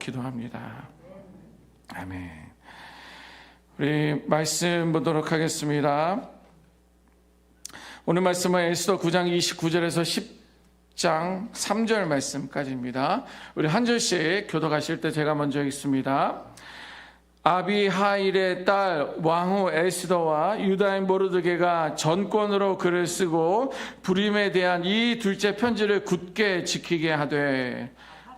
기도합니다. 아멘. 우리 말씀 보도록 하겠습니다. 오늘 말씀은 에스더 9장 29절에서 10장 3절 말씀까지입니다. 우리 한 절씩 교독하실 때 제가 먼저 읽습니다. 아비하일의 딸 왕후 에스더와 유다인 모르드게가 전권으로 글을 쓰고 불임에 대한 이 둘째 편지를 굳게 지키게 하되,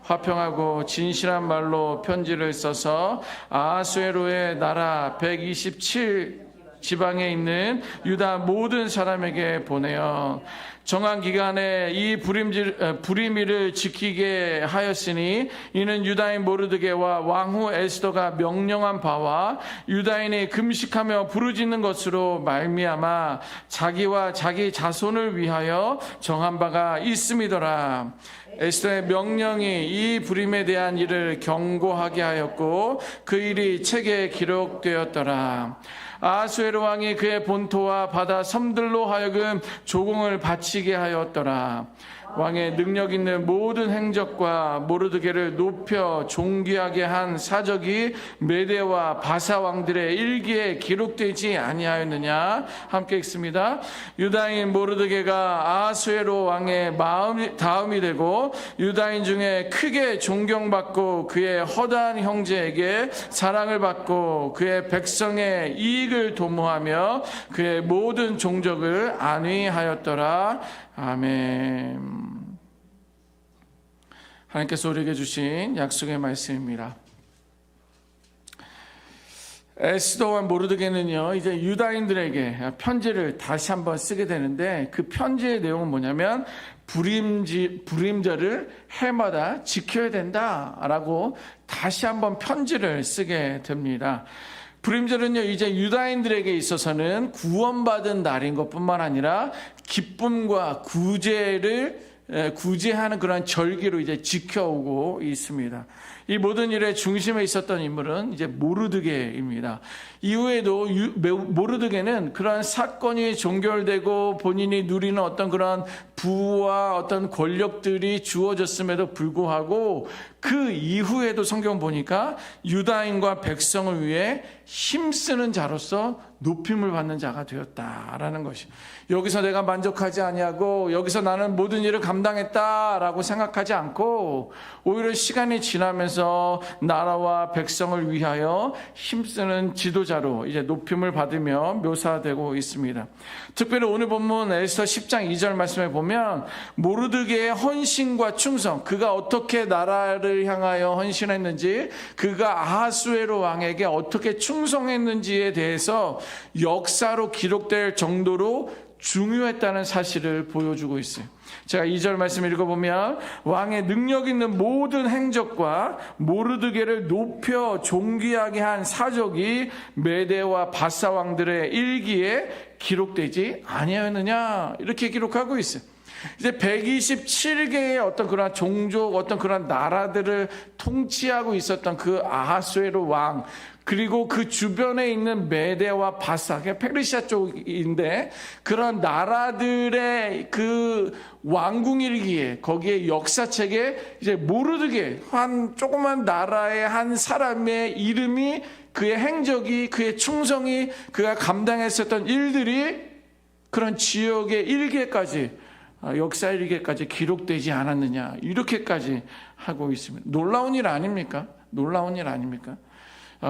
화평하고 진실한 말로 편지를 써서 아하수에로의 나라 127 지방에 있는 유다 모든 사람에게 보내어 정한 기간에 이 불임일을 지키게 하였으니, 이는 유다인 모르드게와 왕후 에스더가 명령한 바와 유다인이 금식하며 부르짖는 것으로 말미암아 자기와 자기 자손을 위하여 정한 바가 있음이더라. 에스더의 명령이 이 불임에 대한 일을 경고하게 하였고 그 일이 책에 기록되었더라. 아하수에로 왕이 그의 본토와 바다 섬들로 하여금 조공을 바치게 하였더라. 왕의 능력 있는 모든 행적과 모르드게를 높여 존귀하게 한 사적이 메대와 바사 왕들의 일기에 기록되지 아니하였느냐. 함께 읽습니다. 유다인 모르드게가 아하수에로 왕의 다음이 되고 유다인 중에 크게 존경받고 그의 허다한 형제에게 사랑을 받고 그의 백성의 이익을 도모하며 그의 모든 종족을 안위하였더라. 아멘. 하나님께서 우리에게 주신 약속의 말씀입니다. 에스더와 모르드게는요, 이제 유다인들에게 편지를 다시 한번 쓰게 되는데, 그 편지의 내용은 뭐냐면 불임절을 해마다 지켜야 된다라고 다시 한번 편지를 쓰게 됩니다. 불임절은요, 이제 유다인들에게 있어서는 구원받은 날인 것뿐만 아니라 기쁨과 구제하는 그런 절기로 이제 지켜오고 있습니다. 이 모든 일의 중심에 있었던 인물은 이제 모르드게입니다. 이후에도 모르드게는 그러한 사건이 종결되고 본인이 누리는 어떤 그런 부와 어떤 권력들이 주어졌음에도 불구하고 그 이후에도 성경 보니까 유다인과 백성을 위해 힘쓰는 자로서 높임을 받는 자가 되었다라는 것이, 여기서 내가 만족하지 아니하고 여기서 나는 모든 일을 감당했다라고 생각하지 않고 오히려 시간이 지나면서 나라와 백성을 위하여 힘쓰는 지도자로 이제 높임을 받으며 묘사되고 있습니다. 특별히 오늘 본문 에스더 10장 2절 말씀에 보면 모르드게의 헌신과 충성, 그가 어떻게 나라를 향하여 헌신했는지, 그가 아하수에로 왕에게 어떻게 충성했는지에 대해서 역사로 기록될 정도로 중요했다는 사실을 보여주고 있어요. 제가 2절 말씀 읽어보면, 왕의 능력 있는 모든 행적과 모르드게를 높여 존귀하게 한 사적이 메대와 바사 왕들의 일기에 기록되지 아니하였느냐, 이렇게 기록하고 있어요. 이제 127개의 어떤 그런 종족, 어떤 그런 나라들을 통치하고 있었던 그 아하수에로 왕, 그리고 그 주변에 있는 메대와 바사, 페르시아 쪽인데, 그런 나라들의 그 왕궁일기에, 거기에 역사책에 이제 모르드게, 한 조그만 나라의 한 사람의 이름이, 그의 행적이, 그의 충성이, 그가 감당했었던 일들이 그런 지역의 일기에까지, 역사 일기에까지 기록되지 않았느냐, 이렇게까지 하고 있습니다. 놀라운 일 아닙니까? 놀라운 일 아닙니까?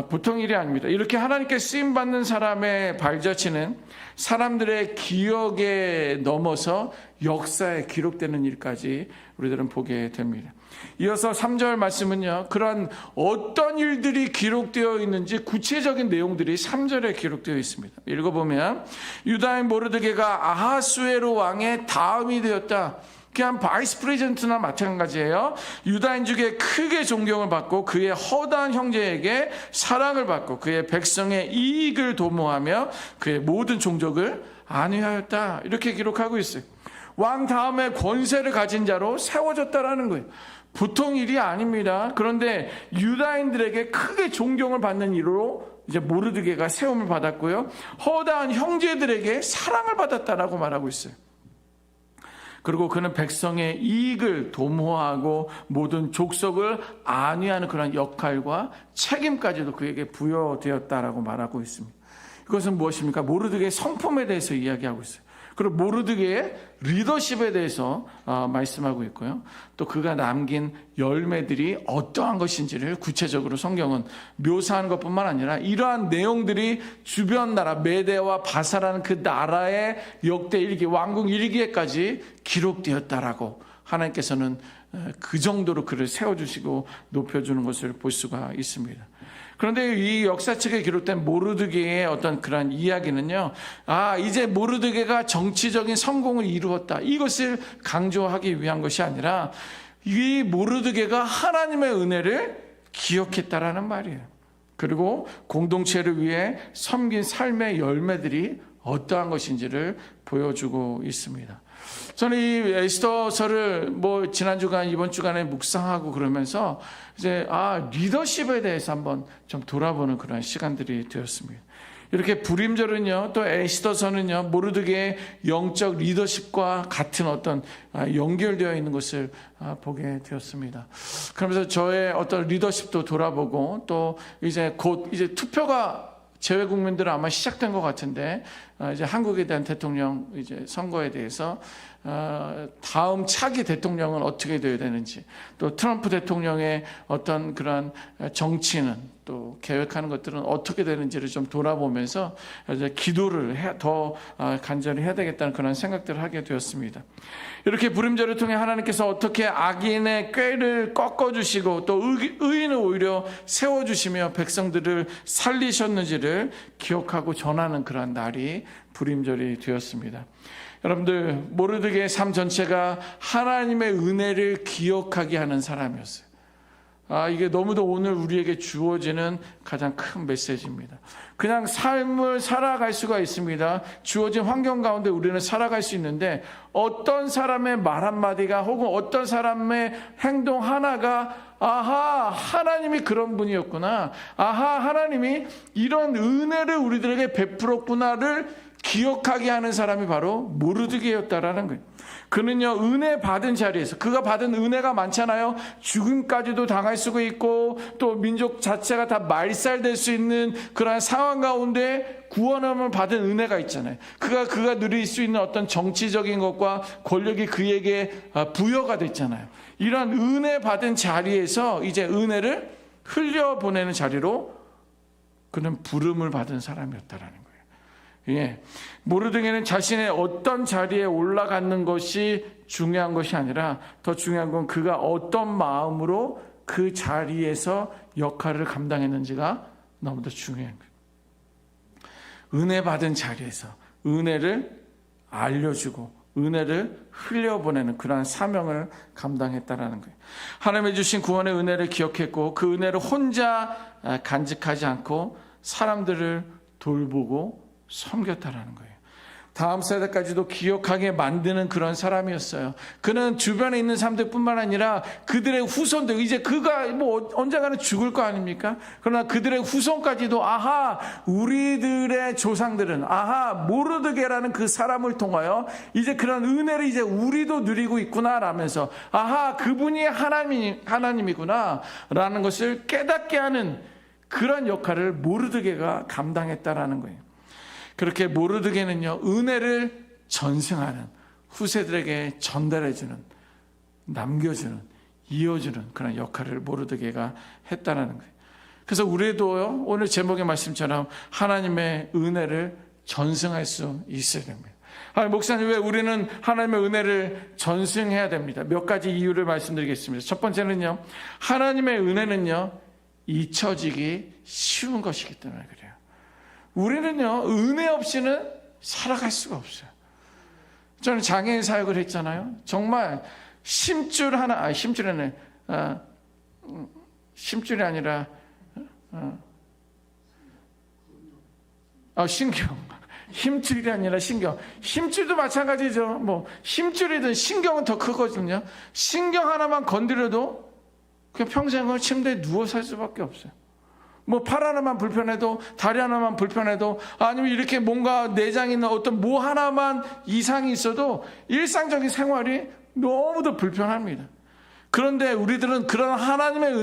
보통 일이 아닙니다. 이렇게 하나님께 쓰임받는 사람의 발자취는 사람들의 기억에 넘어서 역사에 기록되는 일까지 우리들은 보게 됩니다. 이어서 3절 말씀은요, 그런 어떤 일들이 기록되어 있는지 구체적인 내용들이 3절에 기록되어 있습니다. 읽어보면, 유다인 모르드게가 아하수에로 왕의 다음이 되었다. 그냥 바이스 프레젠트나 마찬가지예요. 유다인 중에 크게 존경을 받고 그의 허다한 형제에게 사랑을 받고 그의 백성의 이익을 도모하며 그의 모든 종족을 안위하였다, 이렇게 기록하고 있어요. 왕 다음에 권세를 가진 자로 세워졌다라는 거예요. 보통 일이 아닙니다. 그런데 유다인들에게 크게 존경을 받는 이로 이제 모르드게가 세움을 받았고요, 허다한 형제들에게 사랑을 받았다라고 말하고 있어요. 그리고 그는 백성의 이익을 도모하고 모든 족속을 안위하는 그런 역할과 책임까지도 그에게 부여되었다라고 말하고 있습니다. 이것은 무엇입니까? 모르드게의 성품에 대해서 이야기하고 있어요. 그리고 모르드게의 리더십에 대해서 말씀하고 있고요. 또 그가 남긴 열매들이 어떠한 것인지를 구체적으로 성경은 묘사하는 것뿐만 아니라 이러한 내용들이 주변 나라 메대와 바사라는 그 나라의 역대 일기, 왕국 일기에까지 기록되었다라고 하나님께서는 그 정도로 그를 세워주시고 높여주는 것을 볼 수가 있습니다. 그런데 이 역사책에 기록된 모르드게의 어떤 그런 이야기는요, 이제 모르드게가 정치적인 성공을 이루었다, 이것을 강조하기 위한 것이 아니라 이 모르드게가 하나님의 은혜를 기억했다라는 말이에요. 그리고 공동체를 위해 섬긴 삶의 열매들이 어떠한 것인지를 보여주고 있습니다. 저는 이 에스더서를 지난 주간, 이번 주간에 묵상하고 그러면서 이제 리더십에 대해서 한번 좀 돌아보는 그런 시간들이 되었습니다. 이렇게 불임절은요, 또 에스더서는요, 모르드게의 영적 리더십과 같은 어떤 연결되어 있는 것을 보게 되었습니다. 그러면서 저의 어떤 리더십도 돌아보고, 또 이제 곧 투표가 재외 국민들은 아마 시작된 것 같은데, 이제 한국에 대한 대통령 이제 선거에 대해서 다음 차기 대통령은 어떻게 되어야 되는지, 또 트럼프 대통령의 어떤 그런 정치는 또 계획하는 것들은 어떻게 되는지를 좀 돌아보면서 이제 기도를 더 간절히 해야 되겠다는 그런 생각들을 하게 되었습니다. 이렇게 불임절을 통해 하나님께서 어떻게 악인의 꾀를 꺾어주시고 또 의인을 오히려 세워주시며 백성들을 살리셨는지를 기억하고 전하는 그런 날이 불임절이 되었습니다. 여러분들, 모르드게의 삶 전체가 하나님의 은혜를 기억하게 하는 사람이었어요. 이게 너무도 오늘 우리에게 주어지는 가장 큰 메시지입니다. 그냥 삶을 살아갈 수가 있습니다. 주어진 환경 가운데 우리는 살아갈 수 있는데, 어떤 사람의 말 한마디가 혹은 어떤 사람의 행동 하나가 하나님이 그런 분이었구나, 하나님이 이런 은혜를 우리들에게 베풀었구나를 기억하게 하는 사람이 바로 모르드게였다라는 거예요. 그는요, 은혜 받은 자리에서, 그가 받은 은혜가 많잖아요. 죽음까지도 당할 수가 있고, 또 민족 자체가 다 말살될 수 있는 그러한 상황 가운데 구원함을 받은 은혜가 있잖아요. 그가 누릴 수 있는 어떤 정치적인 것과 권력이 그에게 부여가 됐잖아요. 이런 은혜 받은 자리에서 이제 은혜를 흘려보내는 자리로 그는 부름을 받은 사람이었다라는 거예요. 모르드게는 자신의 어떤 자리에 올라가는 것이 중요한 것이 아니라, 더 중요한 건 그가 어떤 마음으로 그 자리에서 역할을 감당했는지가 너무도 중요한 거예요. 은혜 받은 자리에서 은혜를 알려주고 은혜를 흘려보내는 그러한 사명을 감당했다라는 거예요. 하나님의 주신 구원의 은혜를 기억했고, 그 은혜를 혼자 간직하지 않고 사람들을 돌보고 섬겼다라는 거예요. 다음 세대까지도 기억하게 만드는 그런 사람이었어요. 그는 주변에 있는 사람들뿐만 아니라 그들의 후손들, 이제 그가 언젠가는 죽을 거 아닙니까? 그러나 그들의 후손까지도 우리들의 조상들은 모르드게라는 그 사람을 통하여 이제 그런 은혜를 이제 우리도 누리고 있구나라면서 그분이 하나님이구나 라는 것을 깨닫게 하는 그런 역할을 모르드게가 감당했다라는 거예요. 그렇게 모르드게는요, 은혜를 전승하는, 후세들에게 전달해주는, 남겨주는, 이어주는 그런 역할을 모르드게가 했다라는 거예요. 그래서 우리도요, 오늘 제목의 말씀처럼 하나님의 은혜를 전승할 수 있어야 됩니다. 목사님, 왜 우리는 하나님의 은혜를 전승해야 됩니다? 몇 가지 이유를 말씀드리겠습니다. 첫 번째는요, 하나님의 은혜는요, 잊혀지기 쉬운 것이기 때문에 그래요. 우리는요, 은혜 없이는 살아갈 수가 없어요. 저는 장애인 사역을 했잖아요. 정말 심줄이 아니라 신경. 힘줄이 아니라 신경. 힘줄도 마찬가지죠. 힘줄이든 신경은 더 크거든요. 신경 하나만 건드려도 그냥 평생을 침대에 누워 살 수밖에 없어요. 뭐 팔 하나만 불편해도, 다리 하나만 불편해도, 아니면 이렇게 뭔가 내장에 있는 어떤 뭐 하나만 이상이 있어도 일상적인 생활이 너무도 불편합니다. 그런데 우리들은 그런 하나님의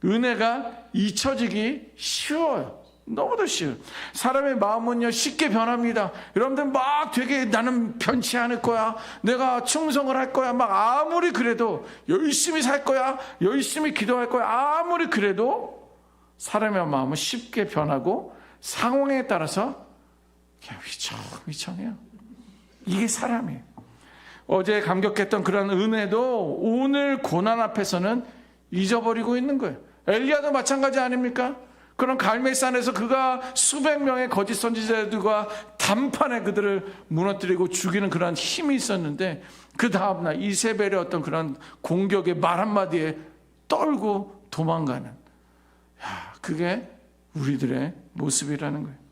은혜가 잊혀지기 쉬워요. 너무도 쉬워요. 사람의 마음은요 쉽게 변합니다. 여러분들 막 되게 나는 변치 않을 거야, 내가 충성을 할 거야, 막 아무리 그래도 열심히 살 거야, 열심히 기도할 거야, 아무리 그래도 사람의 마음은 쉽게 변하고 상황에 따라서 그냥 휘청휘청해요. 이게 사람이에요. 어제 감격했던 그런 은혜도 오늘 고난 앞에서는 잊어버리고 있는 거예요. 엘리야도 마찬가지 아닙니까? 그런 갈멜산에서 그가 수백 명의 거짓 선지자들과 단판에 그들을 무너뜨리고 죽이는 그런 힘이 있었는데, 그 다음날 이세벨의 어떤 그런 공격의 말 한마디에 떨고 도망가는, 그게 우리들의 모습이라는 거예요.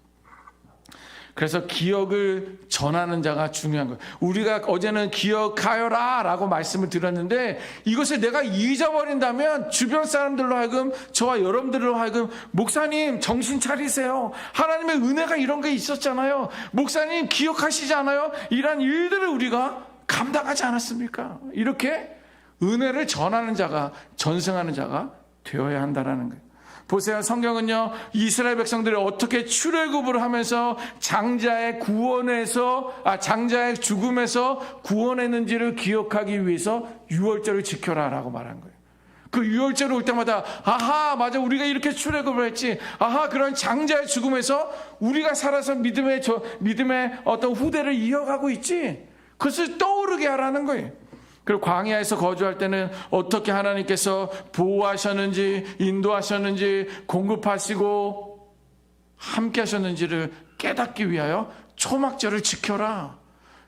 그래서 기억을 전하는 자가 중요한 거예요. 우리가 어제는 기억하여라 라고 말씀을 드렸는데, 이것을 내가 잊어버린다면 주변 사람들로 하여금, 저와 여러분들로 하여금, 목사님 정신 차리세요, 하나님의 은혜가 이런 게 있었잖아요, 목사님 기억하시지 않아요, 이런 일들을 우리가 감당하지 않았습니까? 이렇게 은혜를 전하는 자가, 전승하는 자가 되어야 한다는 거예요. 보세요. 성경은요 이스라엘 백성들이 어떻게 출애굽을 하면서 장자의 죽음에서 구원했는지를 기억하기 위해서 유월절을 지켜라 라고 말한 거예요. 그 유월절 올 때마다 아하 맞아, 우리가 이렇게 출애굽을 했지, 아하 그런 장자의 죽음에서 우리가 살아서 믿음의 어떤 후대를 이어가고 있지, 그것을 떠오르게 하라는 거예요. 그리고 광야에서 거주할 때는 어떻게 하나님께서 보호하셨는지, 인도하셨는지, 공급하시고 함께 하셨는지를 깨닫기 위하여 초막절을 지켜라.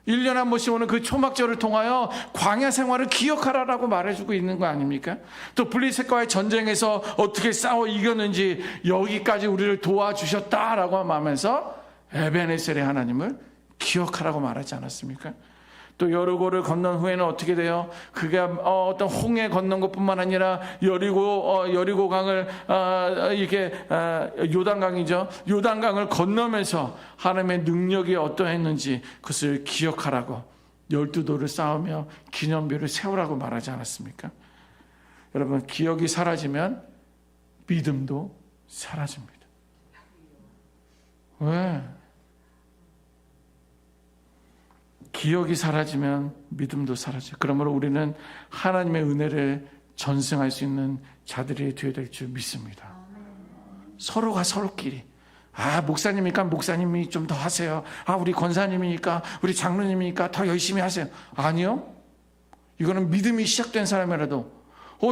1년에 한 번씩 오는 그 초막절을 통하여 광야 생활을 기억하라라고 말해주고 있는 거 아닙니까? 또 블레셋과의 전쟁에서 어떻게 싸워 이겼는지 여기까지 우리를 도와주셨다라고 하면서 에베네셀의 하나님을 기억하라고 말하지 않았습니까? 또 여리고를 건넌 후에는 어떻게 돼요? 그게 어떤 홍해 건넌 것뿐만 아니라 여리고강을 요단강이죠. 요단강을 건너면서 하나님의 능력이 어떠했는지 그것을 기억하라고 12도를 쌓으며 기념비를 세우라고 말하지 않았습니까? 여러분, 기억이 사라지면 믿음도 사라집니다. 왜? 기억이 사라지면 믿음도 사라져요. 그러므로 우리는 하나님의 은혜를 전승할 수 있는 자들이 되어야 될 줄 믿습니다. 서로가 서로끼리, 목사님이니까 목사님이 좀 더 하세요, 우리 권사님이니까, 우리 장로님이니까 더 열심히 하세요. 아니요, 이거는 믿음이 시작된 사람이라도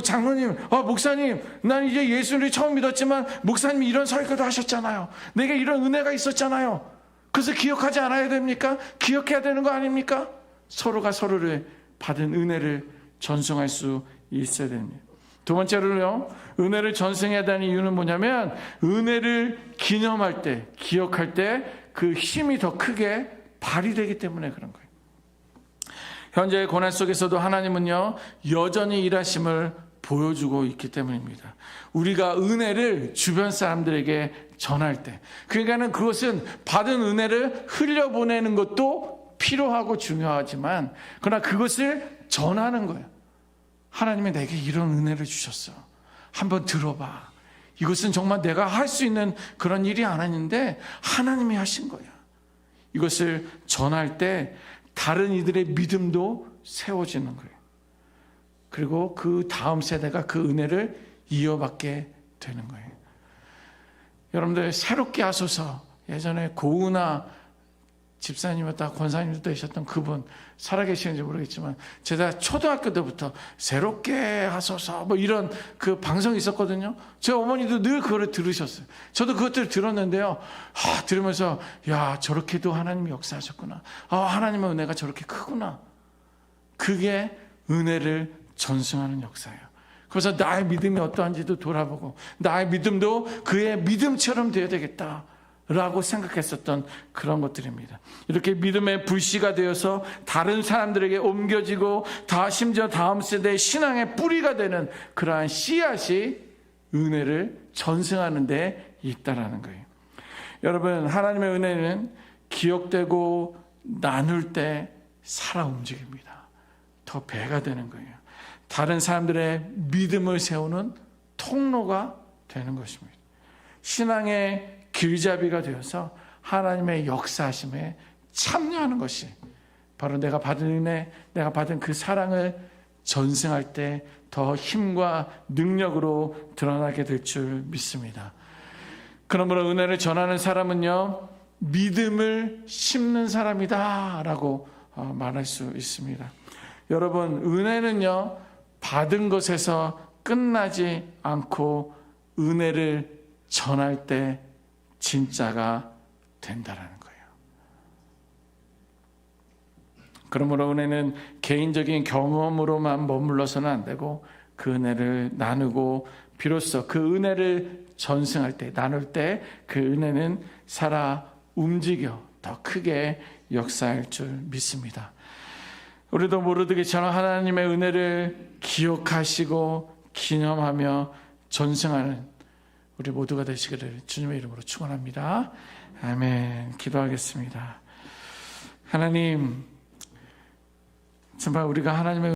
장로님, 목사님, 난 이제 예수를 처음 믿었지만 목사님이 이런 설교도 하셨잖아요, 내게 이런 은혜가 있었잖아요. 그래서 기억하지 않아야 됩니까? 기억해야 되는 거 아닙니까? 서로가 서로를 받은 은혜를 전승할 수 있어야 됩니다. 두 번째로요, 은혜를 전승해야 되는 이유는 뭐냐면, 은혜를 기념할 때, 기억할 때 그 힘이 더 크게 발휘되기 때문에 그런 거예요. 현재의 고난 속에서도 하나님은요 여전히 일하심을 보여주고 있기 때문입니다. 우리가 은혜를 주변 사람들에게 전할 때, 그러니까는 그것은 받은 은혜를 흘려보내는 것도 필요하고 중요하지만, 그러나 그것을 전하는 거예요. 하나님이 내게 이런 은혜를 주셨어, 한번 들어봐, 이것은 정말 내가 할 수 있는 그런 일이 아니는데 하나님이 하신 거야. 이것을 전할 때 다른 이들의 믿음도 세워지는 거예요. 그리고 그 다음 세대가 그 은혜를 이어받게 되는 거예요. 여러분들, 새롭게 하소서. 예전에 고은아 집사님이었다 권사님도 되셨던 그분, 살아계시는지 모르겠지만 제가 초등학교 때부터 새롭게 하소서 뭐 이런 그 방송이 있었거든요. 제 어머니도 늘 그거를 들으셨어요. 저도 그것들을 들었는데요, 들으면서 저렇게도 하나님이 역사하셨구나, 하나님의 은혜가 저렇게 크구나. 그게 은혜를 전승하는 역사예요. 그래서 나의 믿음이 어떠한지도 돌아보고 나의 믿음도 그의 믿음처럼 되어야 되겠다 라고 생각했었던 그런 것들입니다. 이렇게 믿음의 불씨가 되어서 다른 사람들에게 옮겨지고 심지어 다음 세대의 신앙의 뿌리가 되는 그러한 씨앗이 은혜를 전승하는 데 있다라는 거예요. 여러분, 하나님의 은혜는 기억되고 나눌 때 살아 움직입니다. 더 배가 되는 거예요. 다른 사람들의 믿음을 세우는 통로가 되는 것입니다. 신앙의 길잡이가 되어서 하나님의 역사하심에 참여하는 것이 바로 내가 받은 은혜, 내가 받은 그 사랑을 전승할 때 더 힘과 능력으로 드러나게 될 줄 믿습니다. 그러므로 은혜를 전하는 사람은요, 믿음을 심는 사람이다 라고 말할 수 있습니다. 여러분, 은혜는요, 받은 것에서 끝나지 않고 은혜를 전할 때 진짜가 된다라는 거예요. 그러므로 은혜는 개인적인 경험으로만 머물러서는 안 되고 그 은혜를 나누고 비로소 그 은혜를 전승할 때, 나눌 때 그 은혜는 살아 움직여 더 크게 역사할 줄 믿습니다. 우리도 모르듯이처럼 하나님의 은혜를 기억하시고 기념하며 전승하는 우리 모두가 되시기를 주님의 이름으로 축원합니다. 아멘. 기도하겠습니다. 하나님, 정말 우리가 하나님의